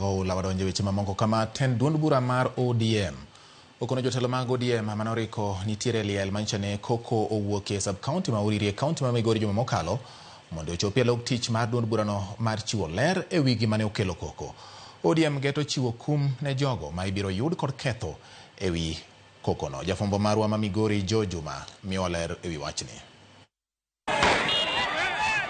go lawadonje weche mamoko kama tend duond bura mar ODM okono jotelo mag ODM manoriko nitiere liel manchane koko owuok e sub county ma Uriri e county ma Migori juma mokalo mondo ochopie log tich mar duond burano mar chiwo ler e wigi mane okelo koko. ODM geto chiwo kum ne jogo ma ibiro yud kod ketho e wi kokono. Jafombo marwa ma Migori Jo Juma miyo ler e wi wachni.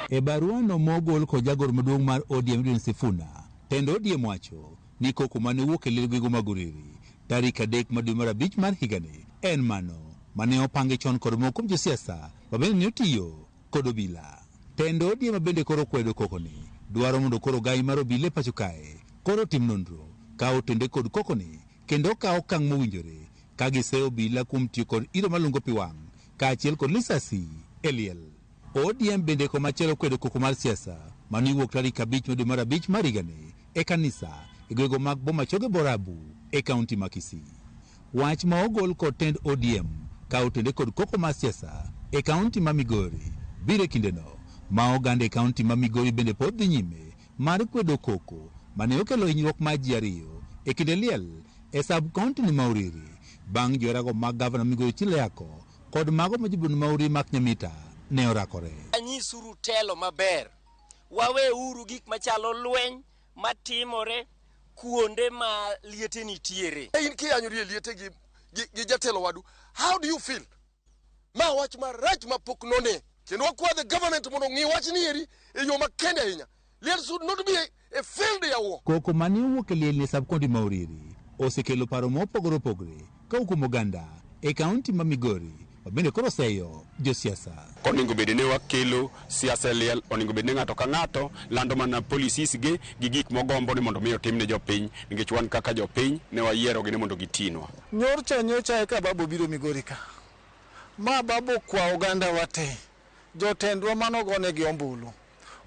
E barua no mogol ko jagoro maduong' mar ODM Edwin Sifuna, tend ODM wacho ni koko mane wuok e liel mag Uriri tarik 3 dwe mar 5 mar higani en mano mane opangi chon kod moko kuom josiasa ma bende ne otiyo kod obila. Tend ODM bende koro kwedo kokoni dwaro mondo koro gai mar obila e pacho kae koro tim nonro kawo tende kod kokoni kendo kawo okang' mowinjore ka giseyo obila kuom tiyo kod iro malungo pi wang' kaachiel kod lisasi e liel. ODM bende komachielo kwedo koko mar siasa mane wuok tarik 5 dwe mar 5 mar higani e kanisa e gwego mag Bomachoge Borabu e kaunti ma Kisii. Wach ma ogol kod tend ODM kawo tende kod koko mar siasa e kaunti ma Migori biro kindeno ma oganda e kaunti ma Migori bende pod dhi nyime mar kwedo koko mane okelo hinyruok mar ji 2 e kinde liel e sub county ni ma Uriri bang' jorago mag gavana Migori Chileyako kod mago ma jibun ma Uriri mak Nyamita ne orakore. Anyisuru telo maber, wawe uru gik machalo lweny matimore kuonde ma liete nitiere. In kiyanyori liete gi jatelo wadu, how do you feel? Ma wach marach mapok none. Kendo wakwa the government mondo ng'i wach ni eri e yo makende ahinya. Liel should not be a field ya wo. Koko mane owuok e liel ne sub county ma Uriri osekelo paro mopogore opogore ka kuom oganda e kaunti ma Migori bende koro seyo josiasa. Oningo bede ne wakelo siasa liel, oningo bede ng'ato ka ng'ato lando mana policies gi gik mogombo ni mondo miyo timne jopiny nikech wan kaka jopiny ne wayiero gi ne mondo gitinwa. Nyocha ka babo biro Migori ka. Ma babo kwa oganda wate. Jotendwa manogone gi ombulu.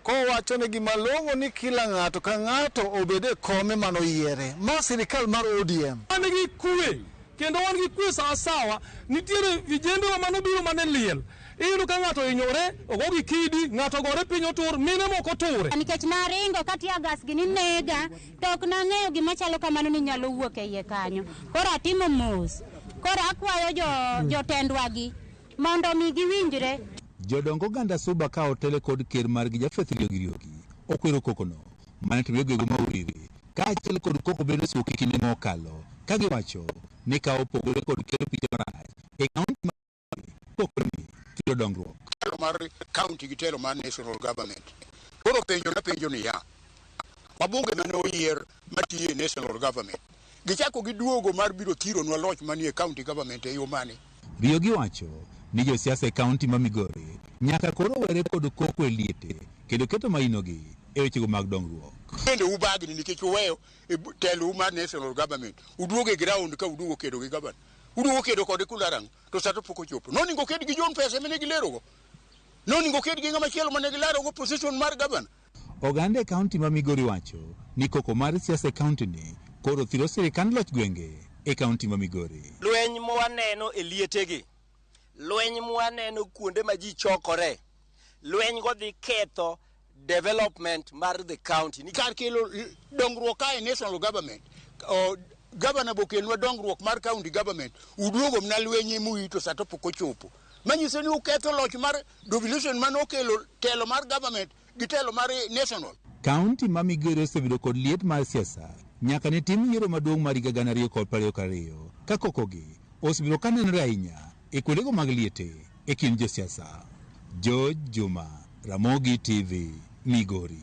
Ko wacho ne gi malongo ni kila ng'ato ka ng'ato obede kome mano yiere. Ma sirikal mar ODM. Anegi kuwe kendo wan gi kwe sawa nitiere vijende wa manobiro mane liel. Iyudo ka ng'ato inyore ogogi kidi ng'ato gore piny otur mine moko ture. Nikech naringo katia gas gi nega tok na ng'eyo gima chalo kamano ni nyalo wuok e iye kanyo. Koro atimo mos. Koro akwayo jotendwa gi mondo mi giwinjre. Jodongo ganda Suba ka otele kod ker mar gi Jafeth Riogi okwero kokono mane timre gwego ma Uriri kaachiel kod koko bende suki kinde mokalo ka giwacho ni ka opogore kod kero picha marach e kaunti ma pokoni kilo dongruok. Telo mar county gi telo mar national government. Koro penjo ni ya. Wabunge mane oyier matiye national government. Gichako giduogo mar biro thiro nwa loch manie county government e yo mane. Riogi wacho ni josiasa e kaunti ma Migori nyaka koro were kod koko e liete kendo keto mainogi e wechego mag dongruok. Bende ubagni nikech uweyo telo mar national government uduogo e ground ka uduogo kedo gi governor. Uduogo kedo kod kularang to sato poko chopo. Noningo ked gi John pesa mene gilerogo. Noningo ked gi ng'ama chielo mane gilerogo position mar governor. Oganda e kaunti ma Migori wacho ni koko mar siasa e kaunti ni koro thiro sirikand loch gwenge e kaunti ma Migori. Lweny mwaneno e lietegi, lweny mwaneno kuonde ma ji chokore, lweny go dhi ketho development mar the county. Kar kelo dongruok ka e national government, governor bokelwa dongruok mar county government, uduogo mna lwenye muito sato poko chopo. Manyiso ni uketho loch mar devolution mano okelo telo mar government gi telo mar national. Kaunti ma Migori osebedo kod liet mar siasa nyaka ne tim yiero maduong' mar higa 2022 ka kokogi osebiro ka nenore ahinya e kuondego mag liete e kind josiasa. George Juma, Ramogi TV, Migori.